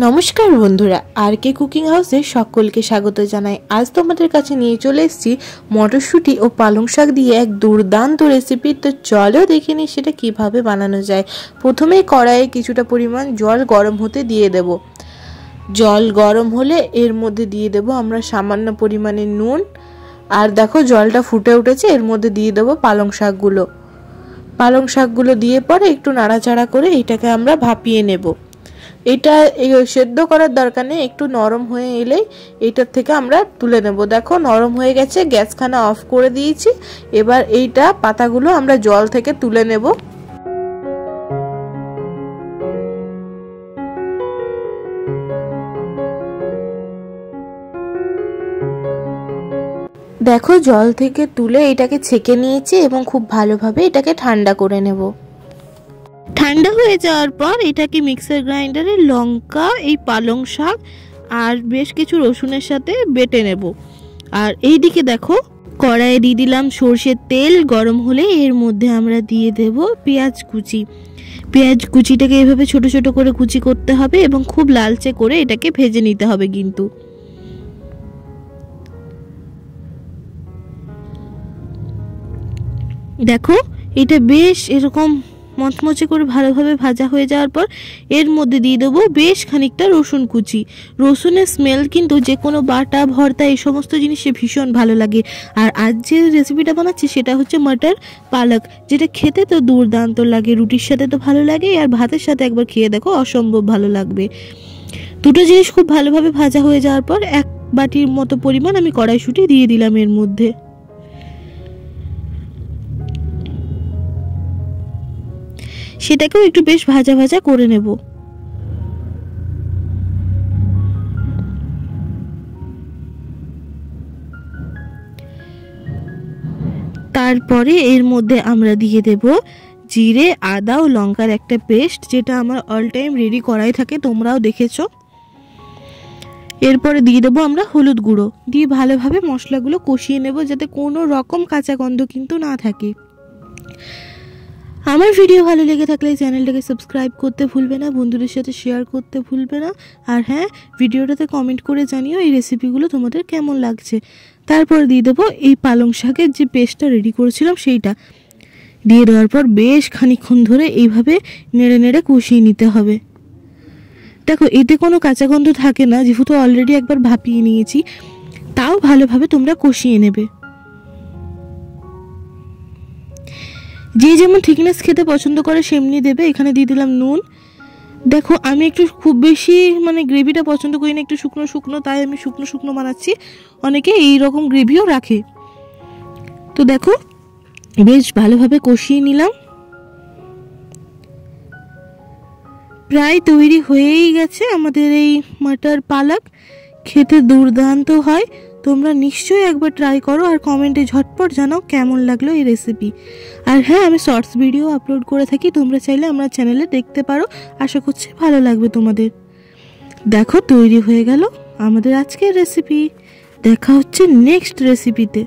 নমস্কার বন্ধুরা, আর কে কুকিং হাউসে সকলকে স্বাগত জানাই। আজ তোমাদের কাছে নিয়ে চলে এসেছি মটরশুঁটি ও পালং শাক দিয়ে এক দুর্দান্ত রেসিপি। তো চলো দেখে নিই সেটা কিভাবে বানানো যায়। প্রথমেই কড়াইয়ে কিছুটা পরিমাণ জল গরম হতে দিয়ে দেব। জল গরম হলে এর মধ্যে দিয়ে দেব আমরা সামান্য পরিমাণে নুন। আর দেখো জলটা ফুটে উঠেছে, এর মধ্যে দিয়ে দেবো পালং শাকগুলো দিয়ে পরে একটু নাড়াচাড়া করে এটাকে আমরা ভাপিয়ে নেব। এটা সেদ্ধ করার দরকার নেই, একটু নরম হয়ে এলেই এটার থেকে আমরা তুলে নেব। দেখো নরম হয়ে গেছে, গ্যাসখানা অফ করে দিয়েছি। এবার এইটা পাতাগুলো আমরা জল থেকে তুলে নেব। দেখো জল থেকে তুলে এটাকে ছেঁকে নিয়েছি এবং খুব ভালোভাবে এটাকে ঠান্ডা করে নেব। ঠান্ডা হয়ে যাওয়ার পর এটাকে মিক্সার গ্রাইন্ডারে লঙ্কা, এই পালং শাক আর বেশ কিছু রসুনের সাথে বেটে নেব। আর এই দিকে দেখো কড়াইয়ে দিয়ে দিলাম সরষের তেল। গরম হলে এর মধ্যে আমরা দিয়ে দেব পেঁয়াজ কুচিটাকে এভাবে ছোট ছোট করে কুচি করতে হবে এবং খুব লালচে করে এটাকে ভেজে নিতে হবে। কিন্তু দেখো এটা বেশ এরকম মচমচে করে ভালোভাবে ভাজা হয়ে যাওয়ার পর এর মধ্যে দিয়ে দেবো বেশ খানিকটা রসুন কুচি। রসুনের স্মেল কিন্তু যে কোনো বাটা, ভর্তা এই সমস্ত জিনিসে ভীষণ ভালো লাগে। আর আজ যে রেসিপিটা বানাচ্ছি সেটা হচ্ছে মটর পালক, যেটা খেতে তো দুর্দান্ত লাগে। রুটির সাথে তো ভালো লাগে, আর ভাতের সাথে একবার খেয়ে দেখো অসম্ভব ভালো লাগবে। দুটো জিনিস খুব ভালোভাবে ভাজা হয়ে যাওয়ার পর এক বাটির মতো পরিমাণ আমি কড়াইশুঁটি দিয়ে দিলাম এর মধ্যে। সেটাকেও একটু বেশ ভাজা ভাজা করে নেব। তারপরে এর মধ্যে আমরা দিয়ে দেব জিরে, আদা ও লঙ্কার একটা পেস্ট, যেটা আমার অল টাইম রেডি করাই থাকে, তোমরাও দেখেছো। এরপরে দিয়ে দেবো আমরা হলুদ গুঁড়ো, দিয়ে ভালোভাবে মশলাগুলো কষিয়ে নেব যাতে কোনো রকম কাঁচা গন্ধ কিন্তু না থাকে। আমার ভিডিও ভালো লেগে থাকলে চ্যানেলটাকে সাবস্ক্রাইব করতে ভুলবে না, বন্ধুদের সাথে শেয়ার করতে ভুলবে না। আর হ্যাঁ, ভিডিওটাতে কমেন্ট করে জানিও এই রেসিপিগুলো তোমাদের কেমন লাগছে। তারপর দিয়ে দেবো এই পালং শাকের যে পেস্টটা রেডি করেছিলাম সেইটা দিয়ে দেওয়ার পর বেশ খানিকক্ষণ ধরে এইভাবে নেড়ে নেড়ে কষিয়ে নিতে হবে। দেখো এতে কোনো কাঁচা গন্ধ থাকে না, যেহেতু অলরেডি একবার ভাপিয়ে নিয়েছি। তাও ভালোভাবে তোমরা কষিয়ে নেবে। যে যেমন থিকনেস খেতে পছন্দ করে সেমনি দেবে। এখানে দিয়ে দিলাম নুন। দেখো আমি একটু খুব বেশি গ্রেভিটা পছন্দ করি না, একটু শুকনো শুকনো, তাই আমি শুকনো শুকনো বানাচ্ছি। অনেকে এই রকম গ্রেভিও রাখে। তো দেখো বেশ ভালোভাবে কষিয়ে নিলাম। প্রায় তৈরি হয়েই গেছে আমাদের এই মটর পালক। খেতে দুর্দান্ত হয়। তোমরা নিশ্চয়ই একবার ট্রাই করো আর কমেন্টে ঝটপট জানাও কেমন লাগলো এই রেসিপি। আর হ্যাঁ, আমি শর্টস ভিডিও আপলোড করে থাকি, তোমরা চাইলে আমার চ্যানেলে দেখতে পারো। আশা করছি ভালো লাগবে তোমাদের। দেখো তৈরি হয়ে গেল আমাদের আজকের রেসিপি। দেখা হচ্ছে নেক্সট রেসিপিতে।